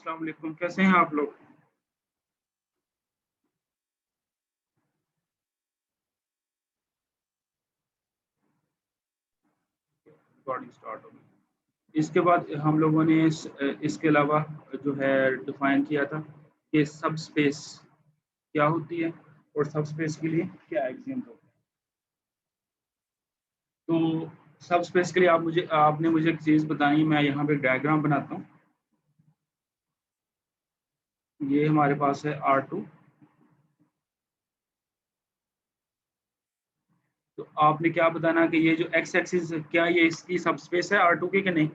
अस्सलाम वालेकुम, कैसे हैं आप लोग? रिकॉर्डिंग स्टार्ट हो गई। इसके बाद हम लोगों ने इसके अलावा जो है डिफाइन किया था कि सब स्पेस क्या होती है और सब स्पेस के लिए क्या एग्जाम्पल होते हैं। तो सब स्पेस के लिए आपने मुझे एक चीज़ बताई, मैं यहाँ पे डायग्राम बनाता हूँ। ये हमारे पास है R2। तो आपने क्या बताना कि ये जो एक्स एक्सिस क्या ये इसकी सब स्पेस है R2 की कि नहीं?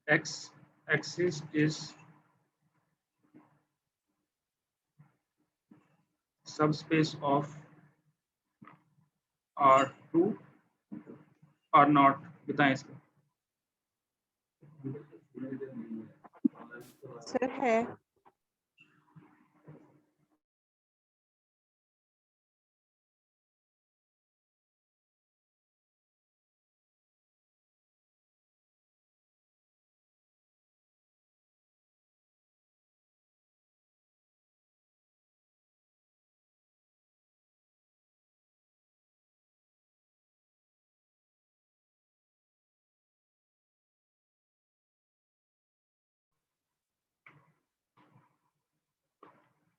X axis is subspace of R2 और नॉट, बताएं इसको। सर है।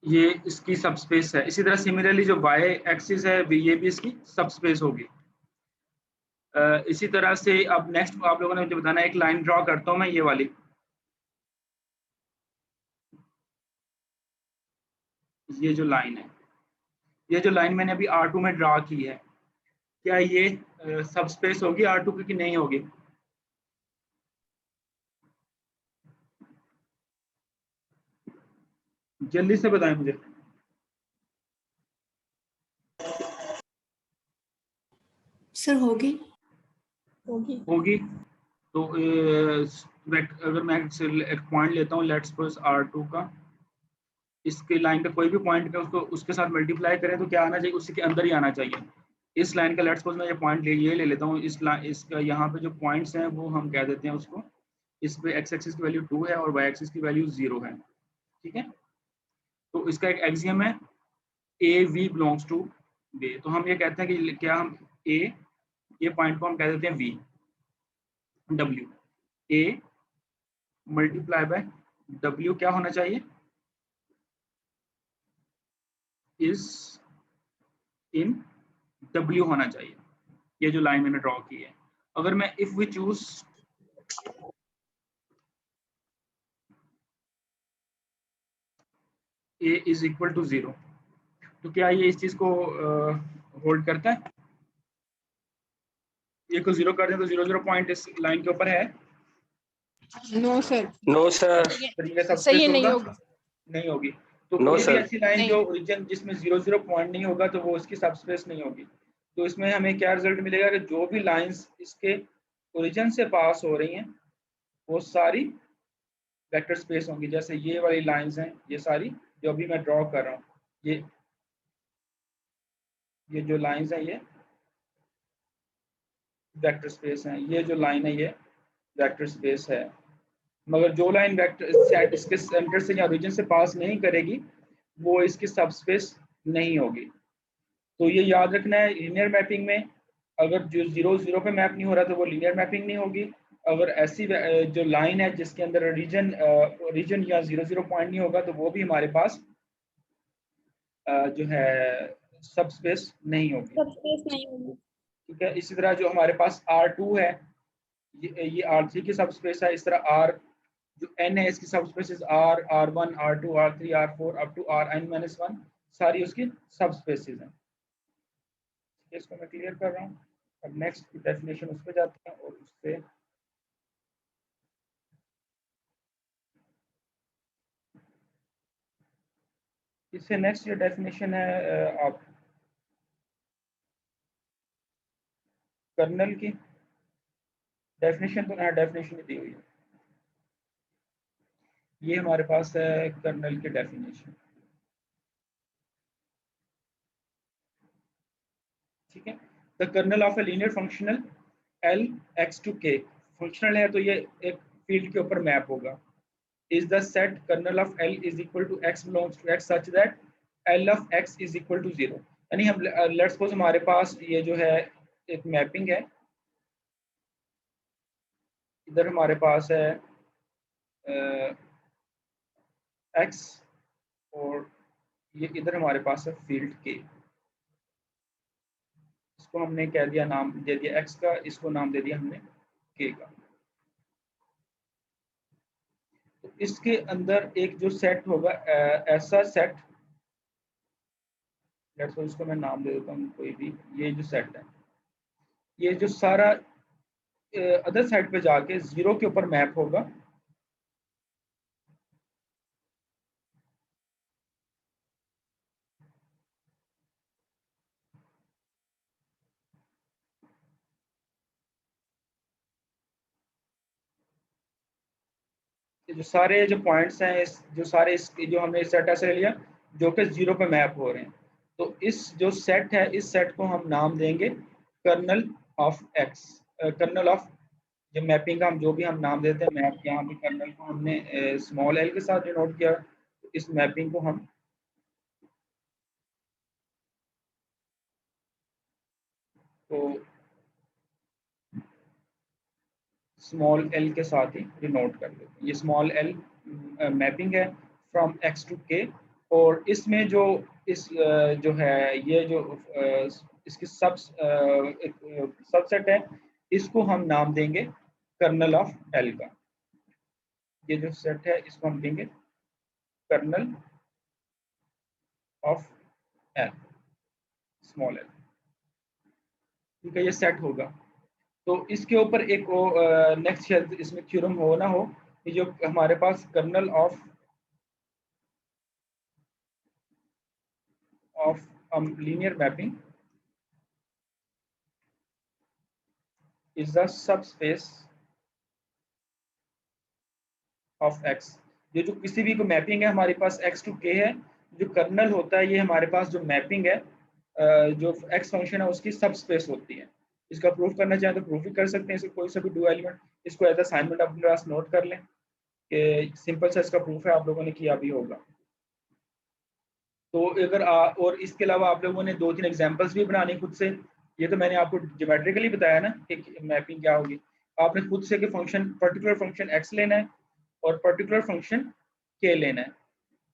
ये इसकी सबस्पेस है। इसी तरह सिमिलरली जो वाई एक्सिस है ये भी इसकी सबस्पेस होगी। इसी तरह से अब नेक्स्ट आप लोगों ने मुझे बताना है, एक लाइन ड्रॉ करता हूं मैं, ये वाली, ये जो लाइन है, ये जो लाइन मैंने अभी R2 में ड्रॉ की है, क्या ये सबस्पेस होगी R2 की कि नहीं होगी? जल्दी से बताएं मुझे। सर होगी। होगी। तो अगर मैं एक पॉइंट लेता हूँ, लेट्स सपोज R2 का, इसके लाइन का कोई भी पॉइंट है उसको उसके साथ मल्टीप्लाई करें तो क्या आना चाहिए? उसी के अंदर ही आना चाहिए। इस लाइन का लेट्स सपोज मैं ये पॉइंट ये ले लेता हूँ, इसका यहाँ पे जो पॉइंट्स हैं वो हम कह देते हैं उसको, इस पे एक्स एक्सिस की वैल्यू 2 है और वाई एक्सिस की वैल्यू 0 है। ठीक है, तो इसका एक एक्सियम है A V belongs to B. तो हम ये कहते हैं कि क्या हम ए, ये पॉइंट को हम कह देते हैं V, W, A multiply by W क्या होना चाहिए? इज इन डब्ल्यू होना चाहिए। ये जो लाइन मैंने ड्रॉ की है, अगर मैं if we choose A is equal to 0, तो क्या ये इस चीज को होल्ड करता है? ये को 0 कर दें तो 0 पॉइंट इस लाइन के ऊपर है। No sir. नो सर, तो ये सही सबस्पेस नहीं होगा? होगा। नहीं होगी। तो नो कोई भी सर। ऐसी लाइन नहीं। जो ओरिजिन जिसमें 0 पॉइंट नहीं होगा तो वो इसकी सबस्पेस नहीं होगी। तो इसमें हमें क्या रिजल्ट मिलेगा कि जो भी लाइंस इसके ओरिजिन से पास हो रही हैं वो सारी वेक्टर स्पेस होंगी। जैसे ये वाली लाइंस हैं, ये सारी जो अभी मैं ड्रॉ कर रहा हूँ, ये जो लाइंस हैं ये वेक्टर स्पेस हैं। ये जो लाइन है ये वेक्टर स्पेस है। मगर जो लाइन वेक्टर इसके सेंटर से या ओरिजिन से पास नहीं करेगी वो इसकी सबस्पेस नहीं होगी। तो ये याद रखना है, लीनियर मैपिंग में अगर जो 0 पे मैप नहीं हो रहा तो वो लीनियर मैपिंग नहीं होगी। अगर ऐसी जो लाइन है जिसके अंदर रीजन या 0 पॉइंट नहीं होगा तो वो भी हमारे पास जो है सबस्पेस नहीं होगी। सबस्पेस नहीं होगी। ठीक है, इसी तरह जो हमारे पास R2 है, ये R3 की सबस्पेस है। इस तरह R जो N है इसकी subspaces R, R1, R2, R3, R4 up to Rn-1 सारी उसकी सबस्पेसेस हैं। इसको मैं क्लियर कर रहा हूँ। अब नेक्स्ट डेफिनेशन उस पर जाते हैं और उससे इससे नेक्स्ट जो डेफिनेशन है आप कर्नल की डेफिनेशन, तो ना डेफिनेशन दी हुई है, ये हमारे पास है कर्नल की डेफिनेशन। ठीक है, the kernel of a linear functional L X to K, functional है तो ये एक फील्ड के ऊपर मैप होगा। Is the set kernel of L is equal to X belongs to X such that L of X is equal to 0। यानी हम let's suppose हमारे पास ये जो है एक मैपिंग है, इधर हमारे पास है एक्स और ये इधर हमारे पास है फील्ड के। इसको हमने कह दिया, नाम दे दिया एक्स का, इसको नाम दे दिया हमने के का। तो इसके अंदर एक जो सेट होगा ऐसा सेट, लेट्स सपोज इसको मैं नाम दे देता हूँ कोई भी, ये जो सेट है ये जो सारा अदर साइड पे जाके 0 के ऊपर मैप होगा। जो सारे जो पॉइंट्स हैं जो सारे जो हमने सेट ऐसे ले लिया जो कि 0 पे मैप हो रहे हैं, तो इस जो सेट है इस सेट को हम नाम देंगे kernel of X. Kernel of जो मैपिंग का हम जो भी हम नाम देते हैं, मैप यहाँ पे कर्नल को हमने स्मॉल एल के साथ डिनोट किया, तो इस मैपिंग को हम तो स्मॉल एल के साथ ही डिनोट कर देते हैं। ये स्मॉल एल मैपिंग है फ्रॉम एक्स टू के, और इसमें जो इस जो है ये जो इसकी सबसेट है, इसको हम नाम देंगे कर्नल ऑफ एल का। ये जो सेट है इसको हम देंगे kernel of L, small L. ठीक है, ये सेट होगा। तो इसके ऊपर एक नेक्स्ट इसमें थ्योरम हो ना हो कि जो हमारे पास kernel of linear mapping is the subspace of x। ये जो किसी भी को मैपिंग है हमारे पास x टू k है, जो कर्नल होता है ये हमारे पास जो मैपिंग है जो x फंक्शन है उसकी सब स्पेस होती है। इसका प्रूफ करना चाहें तो प्रूफ भी कर सकते हैं, इसको कोई सा भी डू एलिमेंट, इसको एज असाइनमेंट अपने पास नोट कर लें कि सिंपल सा इसका प्रूफ है, आप लोगों ने किया भी होगा। तो अगर और इसके अलावा आप लोगों ने 2-3 एग्जांपल्स भी बनानी खुद से। ये तो मैंने आपको ज्योमेट्रिकली बताया ना कि मैपिंग क्या होगी, आपने खुद से कि फंक्शन पर्टिकुलर फंक्शन x लेना है और पर्टिकुलर फंक्शन k लेना है।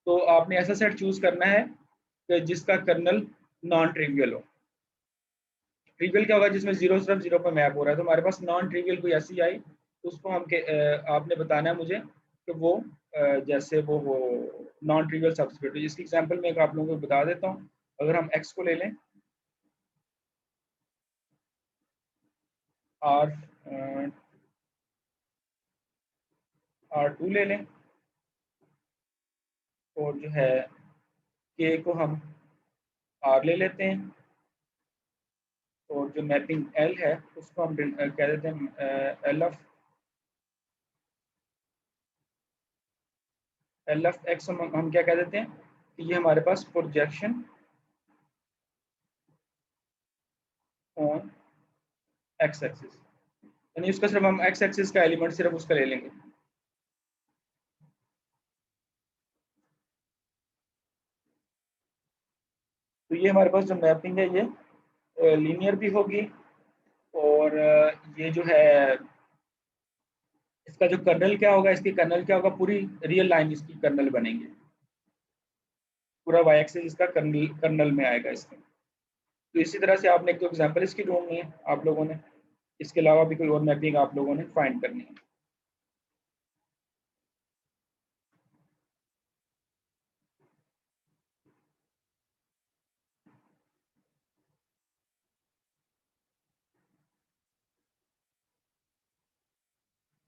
तो आपने ऐसा सेट चूज करना है कि जिसका कर्नल नॉन ट्रिवियल हो। ट्रिवियल क्या होगा, जिसमें 0 सिर्फ 0 पर मैप हो रहा है। तो हमारे पास नॉन ट्रिवियल कोई ऐसी आई उसको हम आपने बताना है मुझे कि वो जैसे वो नॉन ट्रिवियल सबस्पेस। इसकी एग्जांपल मैं आप लोगों को बता देता हूँ। अगर हम x को ले लें r r2 ले लें और जो है k को हम r ले लेते हैं, और जो मैपिंग l है उसको हम कह देते हैं एल ऑफ एक्स। हम क्या कह देते हैं कि ये हमारे पास प्रोजेक्शन ऑन एक्स एक्सिस, यानी उसका सिर्फ हम एक्स एक्सिस का एलिमेंट सिर्फ उसका ले लेंगे। तो ये हमारे पास जो मैपिंग है ये लीनियर भी होगी, और ये जो है इसका जो कर्नल क्या होगा, इसकी कर्नल क्या होगा, पूरी रियल लाइन इसकी कर्नल बनेंगे, पूरा वाई एक्सिस इसका कर्नल कर्नल में आएगा इसके। तो इसी तरह से आपने एक तो एग्जांपल इसकी ढूंढनी है आप लोगों ने, इसके अलावा भी कोई और मैपिंग आप लोगों ने फाइंड करनी है।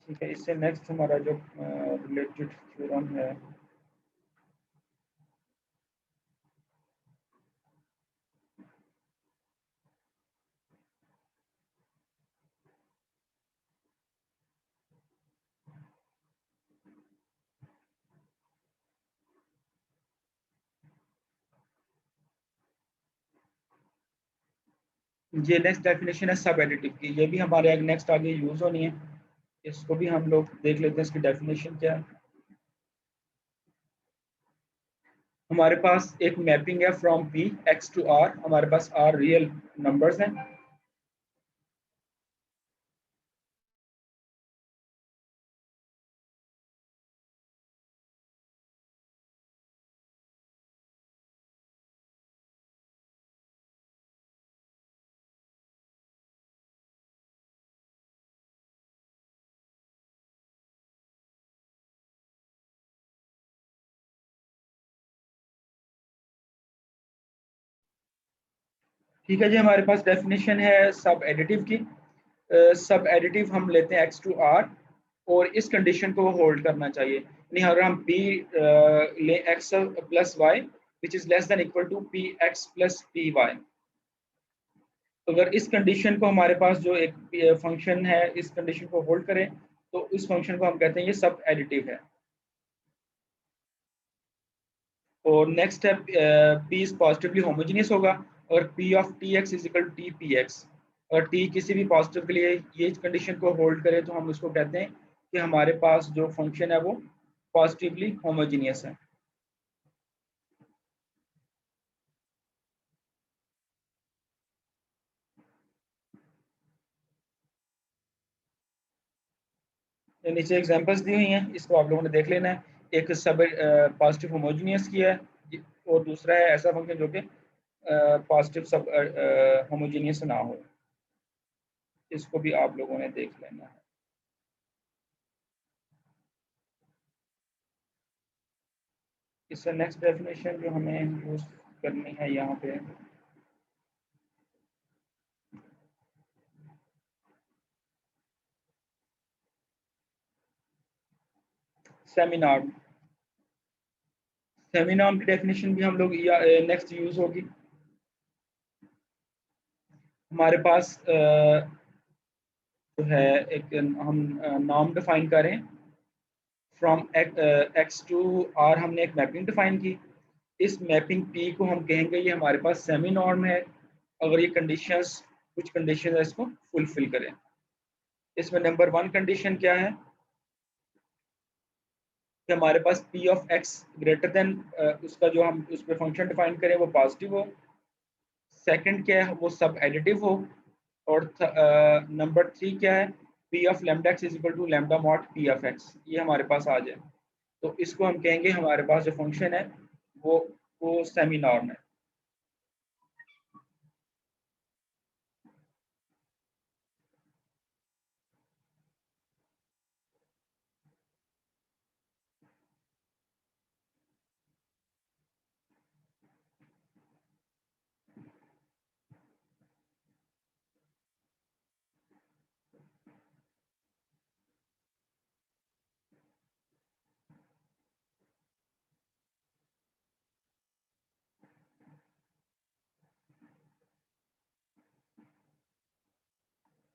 ठीक है, इससे नेक्स्ट हमारा जो रिलेटेड थ्योरम है ये नेक्स्ट डेफिनेशन है सब एडिटिव की, ये भी हमारे नेक्स्ट आगे यूज होनी है, इसको भी हम लोग देख लेते हैं इसकी डेफिनेशन क्या है। हमारे पास एक मैपिंग है from P X to R, हमारे पास आर रियल नंबर्स हैं। ठीक है जी, हमारे पास डेफिनेशन है सब एडिटिव की। सब एडिटिव हम लेते हैं एक्स टू आर, और इस कंडीशन को होल्ड करना चाहिए, यानी अगर हम पी ले X plus Y which is less than equal to P X plus P Y, तो अगर इस कंडीशन को हमारे पास जो एक फंक्शन है इस कंडीशन को होल्ड करें तो इस फंक्शन को हम कहते हैं ये सब एडिटिव है। और नेक्स्ट है पी इज पॉजिटिवली होमोजेनियस होगा, और P of T X is equal to T P X, और टी किसी भी पॉजिटिव के लिए ये कंडीशन को होल्ड करे तो हम उसको कहते हैं कि हमारे पास जो फंक्शन है वो पॉजिटिवली होमोजेनियस है। ये नीचे एग्जांपल्स दी हुई हैं, इसको आप लोगों ने देख लेना है। एक सब पॉजिटिव होमोजेनियस की है, और दूसरा है ऐसा फंक्शन जो कि पॉजिटिव सब होमोजेनियस ना हो, इसको भी आप लोगों ने देख लेना है। इससे नेक्स्ट डेफिनेशन जो हमें यूज करनी है यहाँ पे, सेमिनार। सेमिनार की डेफिनेशन भी हम लोग नेक्स्ट यूज होगी। हमारे पास जो है एक हम नाम डिफाइन करें फ्रॉम एक्स टू आर, हमने एक मैपिंग डिफाइन की। इस मैपिंग पी को हम कहेंगे ये हमारे पास सेमी नॉर्म है, अगर ये कंडीशंस कुछ कंडीशन है इसको फुलफिल करें। इसमें नंबर वन कंडीशन क्या है कि हमारे पास P of X greater than उसका जो हम उस पर फंक्शन डिफाइन करें वो पॉजिटिव हो। सेकंड क्या है वो सब एडिटिव हो। और नंबर थ्री क्या है, P of lambda X is equal to lambda mod P of X, ये हमारे पास आ जाए तो इसको हम कहेंगे हमारे पास जो फंक्शन है वो वो सेमी नॉर्म है।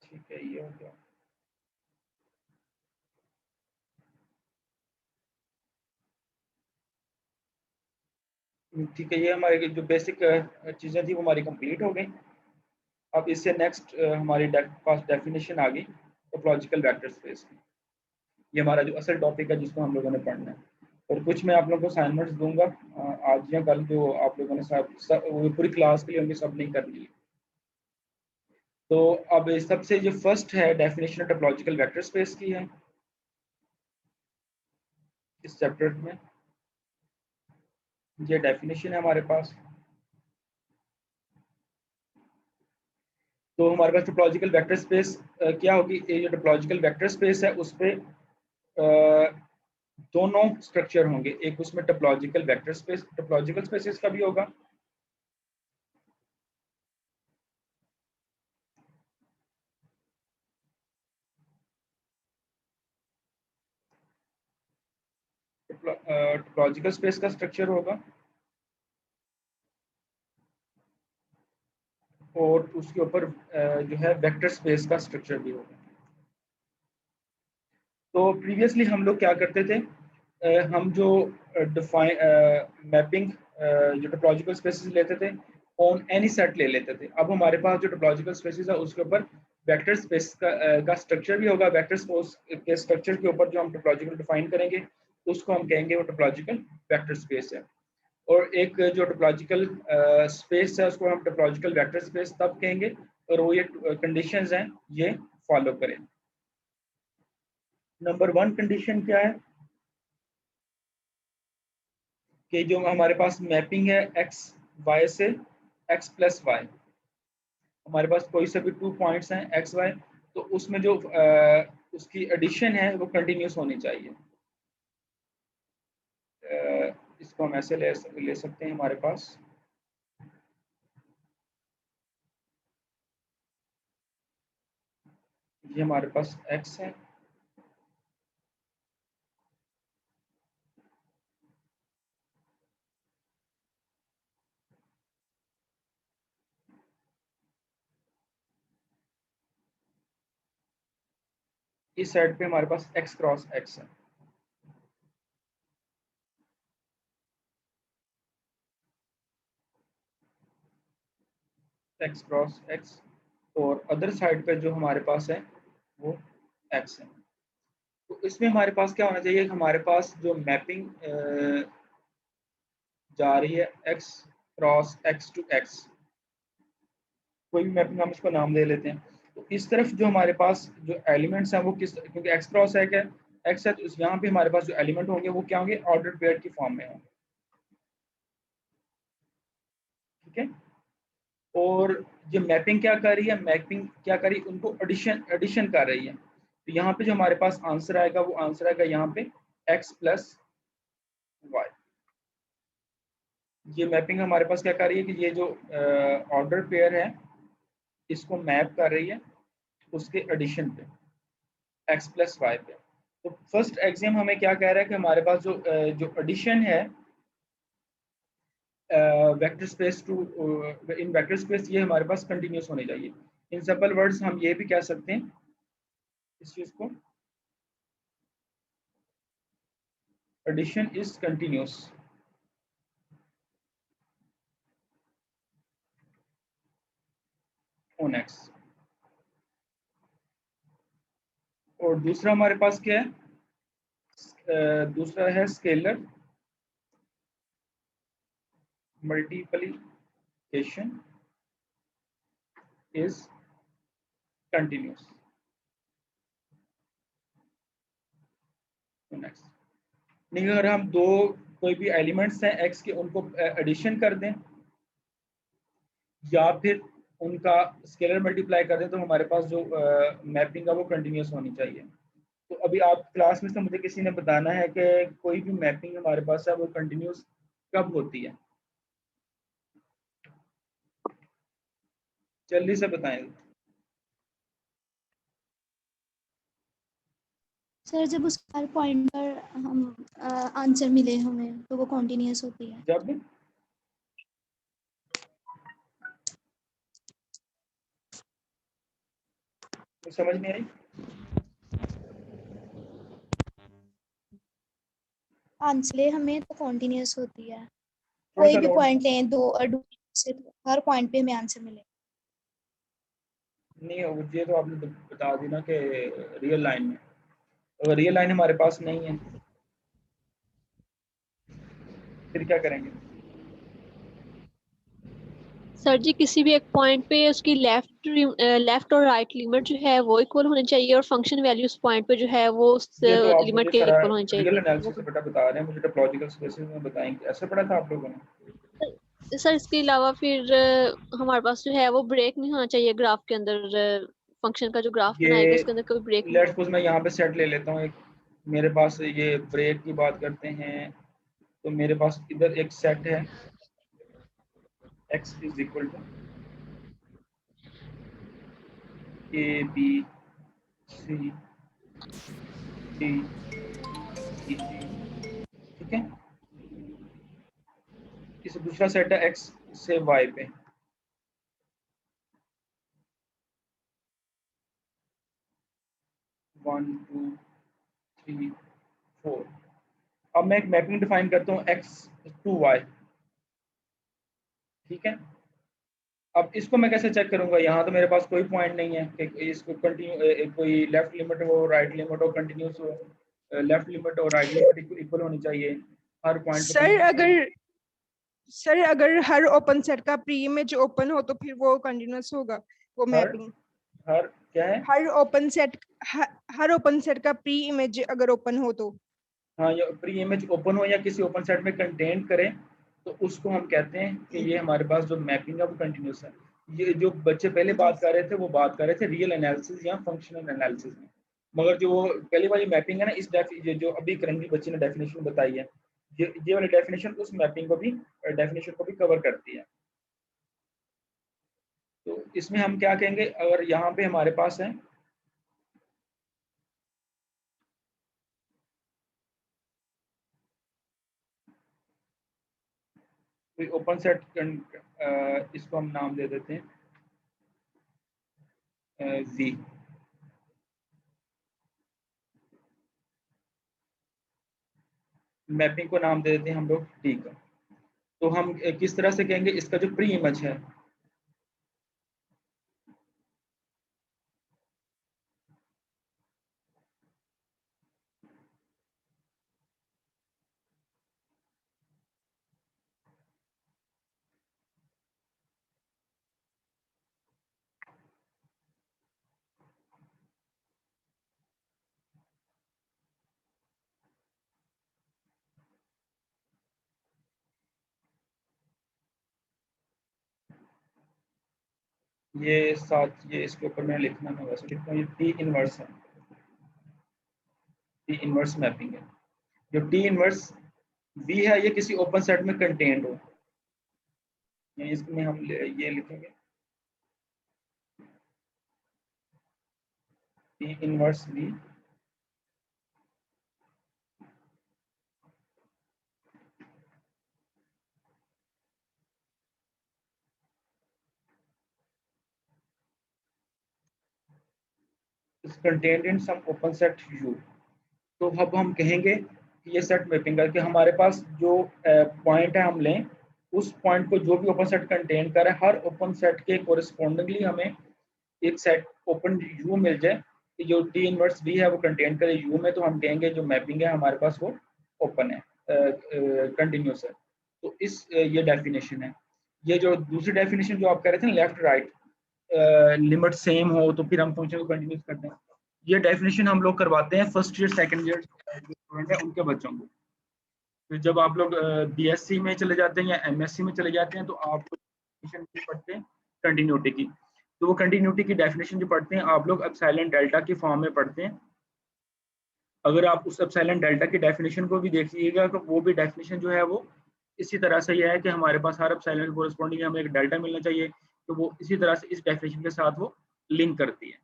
ठीक है, ये हो गया। ठीक है, ये हमारे जो बेसिक चीज़ें थी वो हमारी कंप्लीट हो गई। अब इससे नेक्स्ट हमारी पास डेफिनेशन आ गई टोपोलॉजिकल वेक्टर स्पेस की। ये हमारा जो असल टॉपिक है जिसको हम लोगों ने पढ़ना है, और कुछ मैं आप लोगों को असाइनमेंट्स दूंगा आज या कल, जो आप लोगों ने वो पूरी क्लास के लिए होंगे, सब नहीं करनी है। तो अब सबसे जो फर्स्ट है डेफिनेशन टोपोलॉजिकल वेक्टर स्पेस की है इस चैप्टर में, ये डेफिनेशन है हमारे पास। तो हमारे पास टोपोलॉजिकल वेक्टर स्पेस क्या होगी, ये जो टोपोलॉजिकल वेक्टर स्पेस है उस पे दोनों स्ट्रक्चर होंगे, एक उसमें topological vector space topological spaces का भी होगा, टोपोलॉजिकल स्पेस का स्ट्रक्चर होगा, और उसके ऊपर जो है वेक्टर स्पेस का स्ट्रक्चर भी होगा। तो प्रीवियसली हम लोग क्या करते थे, हम जो डिफाइन मैपिंग जो टोपोलॉजिकल स्पेसिस लेते थे ऑन एनी सेट ले लेते थे। अब हमारे पास जो टोपोलॉजिकल स्पेसेस है उसके ऊपर वेक्टर स्पेस का स्ट्रक्चर भी होगा। वेक्टर स्पेस के स्ट्रक्चर के ऊपर जो हम टोपोलॉजिकल डिफाइन करेंगे उसको हम कहेंगे वो टोपोलॉजिकल वेक्टर स्पेस है। और एक जो टोपोलॉजिकल स्पेस है उसको हम टोपोलॉजिकल वेक्टर स्पेस तब कहेंगे और वो ये कंडीशंस हैं ये फॉलो करें। नंबर 1 कंडीशन क्या है कि जो हमारे पास मैपिंग है एक्स वाई से एक्स प्लस वाई, हमारे पास कोई से भी 2 पॉइंट्स हैं एक्स वाई, तो उसमें जो उसकी एडिशन है वो कंटिन्यूस होनी चाहिए। इसको हम ऐसे ले सकते हैं, हमारे पास ये हमारे पास x है, इस साइड पे हमारे पास x क्रॉस x है। x क्रॉस x और अदर साइड पे जो हमारे पास है वो x है। तो इसमें हमारे पास क्या होना चाहिए, हमारे पास जो मैपिंग जा रही है x cross x to x, कोई भी मैपिंग हम इसको नाम दे लेते हैं। तो इस तरफ जो हमारे पास जो एलिमेंट्स हैं वो किस, क्योंकि x क्रॉस x है, x है, तो यहाँ पे हमारे पास जो एलिमेंट होंगे वो क्या होंगे, ऑर्डर पेयर की फॉर्म में होंगे। ठीक है। और ये मैपिंग क्या कर रही है, मैपिंग क्या कर रही है, उनको एडिशन कर रही है। तो यहाँ पे जो हमारे पास आंसर आएगा वो आंसर आएगा यहाँ पे x प्लस वाई। ये मैपिंग हमारे पास क्या कर रही है कि ये जो ऑर्डर पेयर है इसको मैप कर रही है उसके एडिशन पे x प्लस वाई पे। तो फर्स्ट एग्जाम हमें क्या कह रहा है कि हमारे पास जो एडिशन है वेक्टर स्पेस टू इन वेक्टर स्पेस, ये हमारे पास कंटिन्यूस होनी चाहिए। इन सिंपल वर्ड्स हम ये भी कह सकते हैं इस चीज को, addition is continuous on x। और दूसरा हमारे पास क्या है, दूसरा है scalar multiplication is continuous on x। नहीं, अगर हम दो कोई भी एलिमेंट्स हैं x के उनको एडिशन कर दें या फिर उनका स्केलर मल्टीप्लाई कर दें तो हमारे पास जो मैपिंग है वो कंटिन्यूस होनी चाहिए। तो अभी आप क्लास में से मुझे किसी ने बताना है कि कोई भी मैपिंग हमारे पास है वो कंटिन्यूस कब होती है, जल्दी से बताएं। सर जब उस हर पॉइंट पर हम आंसर मिले हमें तो वो कॉन्टिन्यूस होती है। जब समझ नहीं आई, आंसर ले हमें तो कॉन्टिन्यूस होती है। थोड़ा कोई सा भी लोड पॉइंट लें, दो और से हर पॉइंट पे हमें आंसर मिले। नहीं हो, ये तो आपने बता दी ना कि रियल लाइन में, अगर रियल लाइन हमारे पास नहीं है फिर क्या करेंगे। सर जी किसी भी एक पॉइंट पे उसकी लेफ्ट और राइट लिमिट जो है वो इक्वल होनी चाहिए और फंक्शन वैल्यू उस पॉइंट पे जो है वो उस ये तो आप लिमिट मुझे के सारा इक्वल होनी रियल चाहिए एनालिसिस से बेटा बता रहे हैं, मुझे टोपोलॉजिकल स्पेसेस में बताएंगे, ऐसे पढ़ा था आप लोगों ने। सर इसके अलावा फिर हमारे पास जो है वो ब्रेक नहीं होना चाहिए ग्राफ के अंदर। फंक्शन का जो ग्राफ बनाएगा ये उसके अंदर कोई ब्रेक नहीं लेट्स होना सपोज मैं यहाँ पे सेट ले लेता हूँ एक, मेरे पास ये ब्रेक की बात करते हैं तो मेरे पास इधर एक सेट है x is equal to A B C D E G. ठीक है, इस दूसरा सेट है x से y पे, 1 2 3 4। अब मैं एक मैपिंग डिफाइन करता हूँ x टू y। ठीक है, अब इसको मैं कैसे चेक करूंगा? यहाँ तो मेरे पास कोई पॉइंट नहीं है कि इसको कंटिन्यू कोई लेफ्ट लिमिट हो, राइट लिमिट हो, कंटिन्यूस हो। लेफ्ट लिमिट और राइट लिमिट इक्वल होनी चाहिए हर पॉइंट पे। सर अगर हर ओपन सेट का प्री इमेज ओपन हो तो फिर वो कंटिन्यूअस होगा वो मैपिंग। हर क्या है? हर ओपन सेट का प्री इमेज अगर ओपन हो तो। हाँ, ये प्री इमेज ओपन हो या किसी ओपन सेट में कंटेन करे तो उसको हम कहते हैं कि ये हमारे पास जो मैपिंग है वो कंटिन्यूस है। ये जो बच्चे पहले बात कर रहे थे वो बात कर रहे थे रियल एनालिसिस या फंक्शनल एनालिसिस में, मगर जो वो पहली वाली मैपिंग है ना, इस ये जो अभी करंटली बच्चे ने डेफिनेशन बताई है, ये वाली डेफिनेशन उस मैपिंग को भी डेफिनेशन को भी कवर करती है। तो इसमें हम क्या कहेंगे, अगर यहाँ पे हमारे पास है ओपन सेट, इसको हम नाम दे देते हैं जी। मैपिंग को नाम दे देते हैं हम लोग टी का। तो हम किस तरह से कहेंगे, इसका जो प्री इमेज है ये साथ, ये इसके ऊपर मैं लिखना है, वैसे लिखता हूँ, ये टी इनवर्स है, टी इनवर्स मैपिंग है। जो टी इनवर्स वी है ये किसी ओपन सेट में कंटेन्ड हो, इसमें हम ये लिखेंगे T inverse V is contained in some open set U। तो अब हम कहेंगे कि ये सेट मैपिंग करके हमारे पास जो पॉइंट है हम लें, उस पॉइंट को जो भी ओपन सेट कंटेन करे, हर ओपन सेट के कोरिस्पोंडिंगली हमें एक सेट ओपन यू मिल जाए कि जो टी इनवर्स वी है वो कंटेन करे यू में, तो हम कहेंगे जो मैपिंग है हमारे पास वो ओपन है, कंटिन्यूस है। तो इस ये डेफिनेशन है। ये जो दूसरी डेफिनेशन जो आप कह रहे थे ना, लेफ्ट राइट लिमिट सेम हो तो फिर हम फंक्शन को कंटिन्यूस करते हैं, ये डेफिनेशन हम लोग करवाते हैं first year second year student है उनके बच्चों को। फिर जब आप लोग बीएससी में चले जाते हैं या एमएससी में चले जाते हैं तो आप डेफिनेशन पढ़ते हैं कंटिन्यूटी की। तो वो कंटिन्यूटी की डेफिनेशन जो पढ़ते हैं आप लोग एप्सिलॉन डेल्टा की फॉर्म में पढ़ते हैं। अगर आप उस एप्सिलॉन डेल्टा की डेफिनेशन को भी देखिएगा तो वो भी डेफिनेशन जो है वो इसी तरह से ये है कि हमारे पास हर एप्सिलॉन के कोरिस्पोंडिंग हमें एक डेल्टा मिलना चाहिए, तो वो इसी तरह से इस डेफिनेशन के साथ वो लिंक करती है।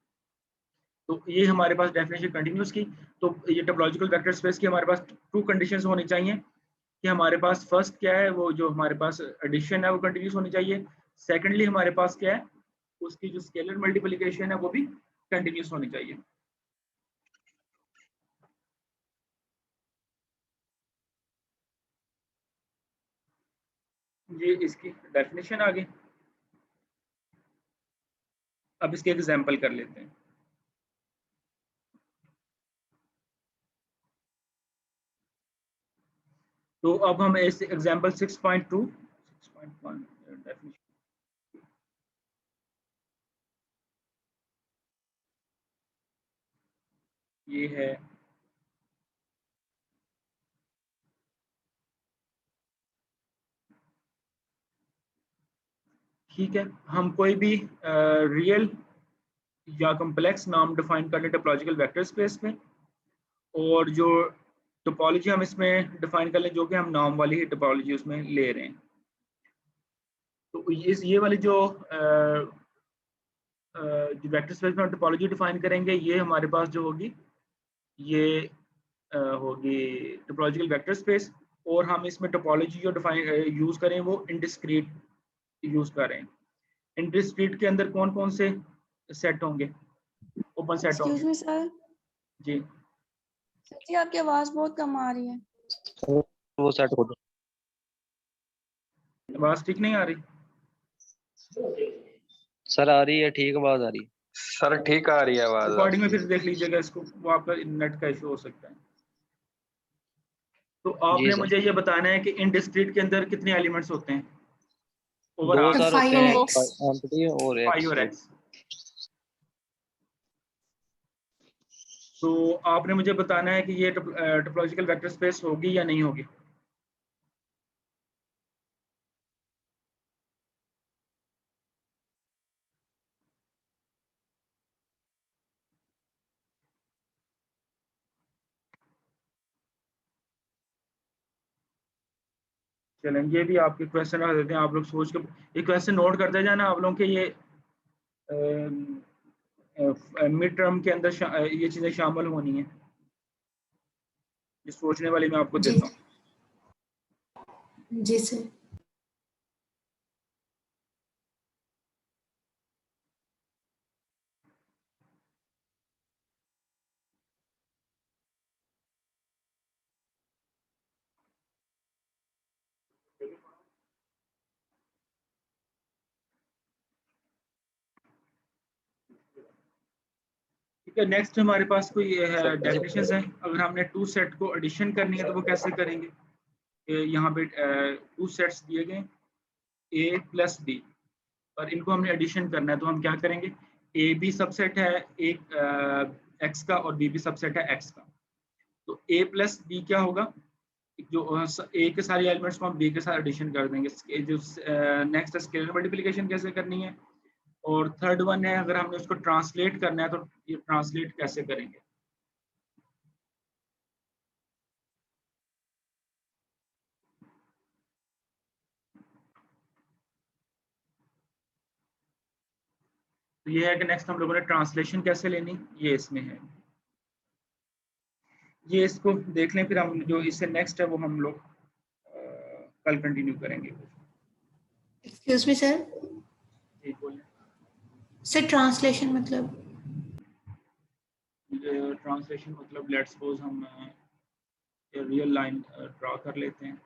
तो ये हमारे पास डेफिनेशन कंटिन्यूस की। तो ये टोपोलॉजिकल वेक्टर स्पेस की हमारे पास टू कंडीशंस होनी चाहिए कि हमारे पास फर्स्ट क्या है, वो जो हमारे पास एडिशन है वो कंटिन्यूस होनी चाहिए। सेकेंडली हमारे पास क्या है, उसकी जो स्केलर मल्टीप्लिकेशन है वो भी कंटिन्यूस होनी चाहिए। ये इसकी डेफिनेशन आ गई। अब इसके एग्जाम्पल कर लेते हैं। तो अब हम ऐसे एग्जाम्पल 6.2 6.1 डेफिनेशन, ये है ठीक है। हम कोई भी रियल या कॉम्प्लेक्स नाम डिफाइन कर लें टोपोलॉजिकल वेक्टर स्पेस में, और जो टोपोलॉजी हम इसमें डिफाइन कर लें जो कि हम नाम वाली ही टोपोलॉजी उसमें ले रहे हैं। तो ये वाली जो वेक्टर स्पेस में टोपोलॉजी डिफाइन करेंगे, ये हमारे पास जो होगी ये होगी टोपोलॉजिकल वेक्टर स्पेस, और हम इसमें टोपोलॉजी जो डिफाइन यूज करें वो इनडिस्क्रीट यूज करें। इनडिस्क्रीट के अंदर कौन कौन से सेट होंगे, ओपन सेट होंगे? एक्सक्यूज मी सर, जी सर जी आपकी आवाज बहुत कम आ रही है। वो सेट हो आवाज ठीक नहीं आ रही? सर आ रही है, ठीक आवाज आ रही है। सर ठीक आ रही है आवाज। रिकॉर्डिंग में फिर देख लीजिएगा इसको, वो आपका नेट का इशू हो सकता है। तो आपने सर। मुझे ये बताना है कि इन डिस्क्रीट के अंदर कितने एलिमेंट्स होते हैं दो ओवरऑल? सर होते 5 हैं, और x। एम्प्टी और 5 एक्स। और x। तो आपने मुझे बताना है कि ये टोपोलॉजिकल वेक्टर स्पेस होगी या नहीं होगी। चलें, ये भी आपके क्वेश्चन रख देते हैं, आप लोग सोच के ये क्वेश्चन नोट करते जाना आप लोगों के। ये मिड टर्म के अंदर ये चीज़ें शामिल होनी है, ये सोचने वाली मैं आपको जी देता हूँ। जी सर। ठीक है, नेक्स्ट हमारे पास कोई डेफिनेशंस हैं। अगर हमने टू सेट को एडिशन करनी है तो वो कैसे करेंगे। यहाँ पे टू सेट्स दिए गए a प्लस बी, और इनको हमने एडिशन करना है, तो हम क्या करेंगे। ए बी सबसेट है एक एक्स का और बी भी सबसेट है एक्स का। तो a प्लस बी क्या होगा, जो ए के सारे एलिमेंट्स को हम बी के साथ एडिशन कर देंगे। जो नेक्स्ट स्केलर मल्टीप्लिकेशन कैसे करनी है, और थर्ड वन है अगर हमने उसको ट्रांसलेट करना है तो ये ट्रांसलेट कैसे करेंगे। तो ये है कि नेक्स्ट हम लोगों ने ट्रांसलेशन कैसे लेनी, ये इसमें है। ये इसको देख लें, फिर हम जो इससे नेक्स्ट है वो हम लोग कल कंटिन्यू करेंगे। Excuse me sir. जी बोलें। सर ट्रांसलेशन मतलब? ट्रांसलेशन मतलब लेट्स सपोज हम रियल लाइन ड्रा कर लेते हैं।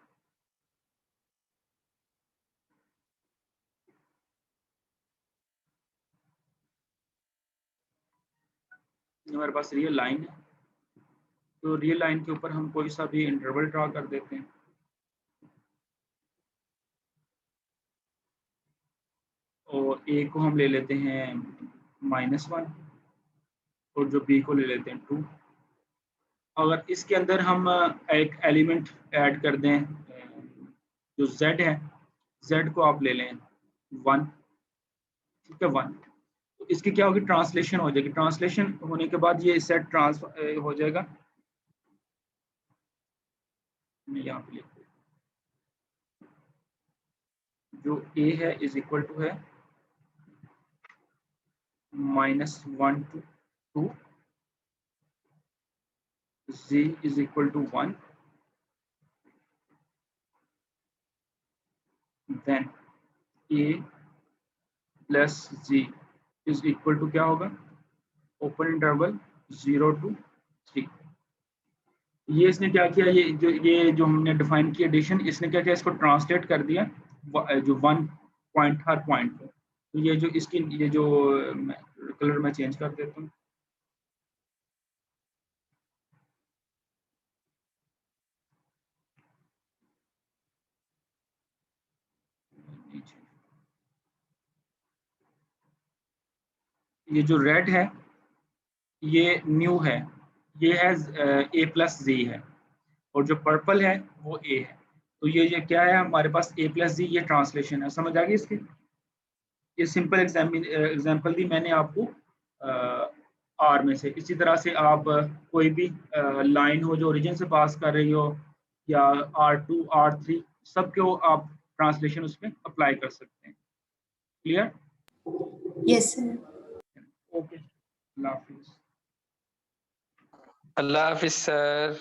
हमारे पास रियल लाइन है, तो रियल लाइन के ऊपर हम कोई सा भी इंटरवल ड्रा कर देते हैं। और ए को हम ले लेते हैं -1 और जो बी को ले लेते हैं 2। अगर इसके अंदर हम एक एलिमेंट ऐड कर दें, जो z है, z को आप ले लें 1, ठीक है 1। तो इसकी क्या होगी, ट्रांसलेशन हो जाएगी। ट्रांसलेशन होने के बाद ये सेट हो जाएगा। मैं यहाँ पे लिखता हूँ, जो a है इज इक्वल टू है -1 to 2, z is equal to 1, then a plus z is equal to क्या होगा, ओपन इंटरवल 0 to 3। ये इसने क्या किया, ये जो हमने डिफाइन किया एडिशन, इसने क्या किया, इसको ट्रांसलेट कर दिया जो 1 पॉइंट हर पॉइंट पे। तो ये जो इसकी ये जो कलर मैं चेंज कर देता हूँ। ये जो रेड है ये न्यू है, ये है a प्लस जी है, और जो पर्पल है वो a है। तो ये क्या है हमारे पास, a प्लस जी, ये ट्रांसलेशन है। समझ आ गई इसकी। ये सिंपल एग्जाम्पल दी मैंने आपको आर में से। इसी तरह से आप कोई भी लाइन हो जो ओरिजिन से पास कर रही हो, या R2 R3 सब को आप ट्रांसलेशन उसमें अप्लाई कर सकते हैं। क्लियर? Yes sir. ओके, अल्लाह हाफिज़। अल्लाह हाफिज सर।